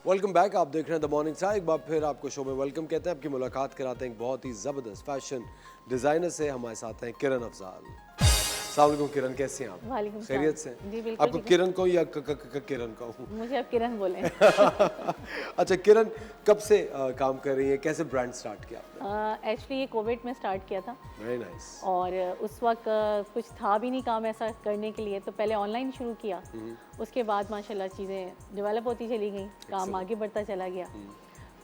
Welcome back. आप देख रहे हैं द मॉर्निंग चाय। एक बार फिर आपको शो में वेलकम कहते हैं। आपकी मुलाकात कराते हैं एक बहुत ही ज़बरदस्त फैशन डिज़ाइनर से। हमारे साथ हैं किरण अफजाल। अस्सलाम वालेकुम किरण, कैसे हैं आप? वालेकुम खैरियत से? जी बिल्कुल। आपको किरण कहूँ या किरण कहूँ? मुझे अब किरण बोलें। अच्छा किरण, कब से काम कर रही है, कैसे ब्रांड स्टार्ट किया आपने? एक्चुअली ये कोविड में स्टार्ट किया था वेरी नाइस। और उस वक्त कुछ था भी नहीं काम ऐसा करने के लिए, तो पहले ऑनलाइन शुरू किया। उसके बाद माशाल्लाह चीज़ें डेवलप होती चली गई, काम आगे बढ़ता चला गया।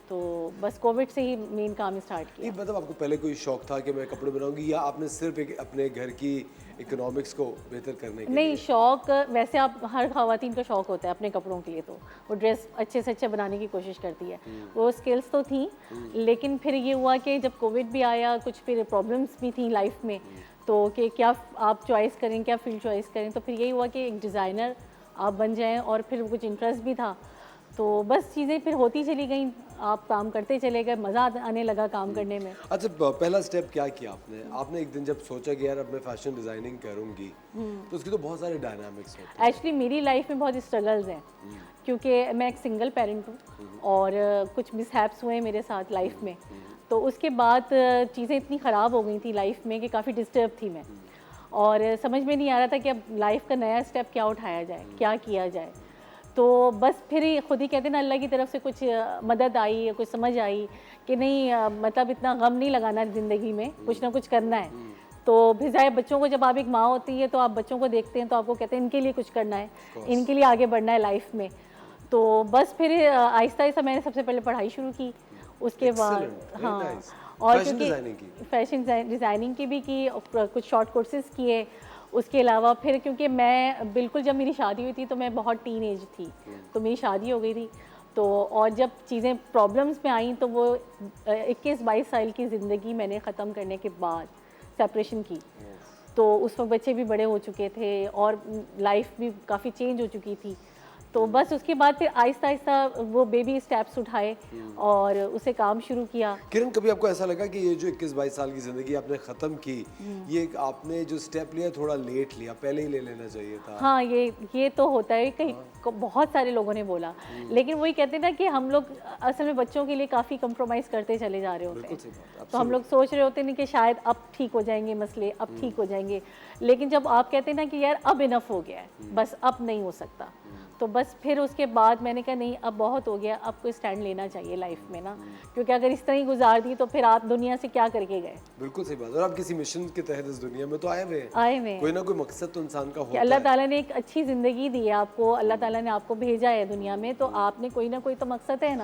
तो बस कोविड से ही मेन काम स्टार्ट किया। ये मतलब आपको पहले कोई शौक था कि मैं कपड़े बनाऊंगी, या आपने सिर्फ एक अपने घर की इकोनॉमिक्स को बेहतर करने के नहीं, लिए? शौक वैसे आप हर ख़वातीन का शौक होता है अपने कपड़ों के लिए, तो वो ड्रेस अच्छे से अच्छे बनाने की कोशिश करती है। वो स्किल्स तो थी, लेकिन फिर ये हुआ कि जब कोविड भी आया, कुछ फिर प्रॉब्लम्स भी थी लाइफ में, तो कि क्या आप चॉइस करें, क्या फील्ड चॉइस करें। तो फिर यही हुआ कि एक डिज़ाइनर आप बन जाएं, और फिर कुछ इंटरेस्ट भी था, तो बस चीज़ें फिर होती चली गई, आप काम करते चले गए, मज़ा आने लगा काम करने में। अच्छा, पहला स्टेप क्या किया आपने? आपने एक दिन जब सोचा कि यार अब मैं फैशन डिजाइनिंग करूंगी, तो उसके तो बहुत सारे डायनामिक्स होते हैं। एक्चुअली मेरी लाइफ में बहुत स्ट्रगल्स हैं, क्योंकि मैं एक सिंगल पेरेंट हूँ और कुछ मिसहैप्स हुए मेरे साथ लाइफ में। तो उसके बाद चीज़ें इतनी ख़राब हो गई थी लाइफ में कि काफ़ी डिस्टर्ब थी मैं, और समझ में नहीं आ रहा था कि अब लाइफ का नया स्टेप क्या उठाया जाए, क्या किया जाए। तो बस फिर खुद ही कहते हैं ना, अल्लाह की तरफ से कुछ मदद आई, कुछ समझ आई कि नहीं, मतलब इतना गम नहीं लगाना ज़िंदगी में, कुछ ना कुछ करना है। तो फिर चाहे बच्चों को, जब आप एक माँ होती है तो आप बच्चों को देखते हैं तो आपको कहते हैं इनके लिए कुछ करना है, इनके लिए आगे बढ़ना है लाइफ में। तो बस फिर आहिस्ता आहिस्ता मैंने सबसे पहले पढ़ाई शुरू की। उसके बाद हाँ, और क्योंकि फैशन डिज़ाइनिंग की भी की, कुछ शॉर्ट कोर्सेज़ किए। उसके अलावा फिर क्योंकि मैं बिल्कुल, जब मेरी शादी हुई थी तो मैं बहुत टीन एज थी, तो मेरी शादी हो गई थी। तो और जब चीज़ें प्रॉब्लम्स में आई, तो वो 21-22 साल की ज़िंदगी मैंने ख़त्म करने के बाद सेपरेशन की। तो उस वक्त बच्चे भी बड़े हो चुके थे और लाइफ भी काफ़ी चेंज हो चुकी थी। तो बस उसके बाद फिर आहिस्ता आहिस्ता वो बेबी स्टेप्स उठाए और उसे काम शुरू किया। किरण, कभी आपको ऐसा लगा कि ये जो 21-22 साल की ज़िंदगी आपने ख़त्म की, ये आपने जो स्टेप लिया थोड़ा लेट लिया, पहले ही ले लेना चाहिए था? हाँ, ये तो होता है, कहीं बहुत सारे लोगों ने बोला, लेकिन वही कहते हैं ना कि हम लोग असल में बच्चों के लिए काफ़ी कंप्रोमाइज़ करते चले जा रहे होते हैं। तो हम लोग सोच रहे होते हैं कि शायद अब ठीक हो जाएंगे मसले, अब ठीक हो जाएंगे, लेकिन जब आप कहते हैं ना कि यार अब इनफ हो गया है, बस अब नहीं हो सकता, तो बस फिर उसके बाद मैंने कहा नहीं, अब बहुत हो गया, अब कोई स्टैंड लेना चाहिए लाइफ में ना, क्योंकि अगर इस तरह ही गुजार दी तो फिर आप दुनिया से क्या करके गए। बिल्कुल सही बात। और आप किसी मिशन के तहत इस दुनिया में तो आए हुए हैं, कोई ना कोई मकसद तो इंसान का होता है। अल्लाह ताला ने एक अच्छी ज़िंदगी दी है आपको, अल्लाह ताला ने आपको भेजा है दुनिया में, तो आपने कोई ना कोई तो मकसद है ना।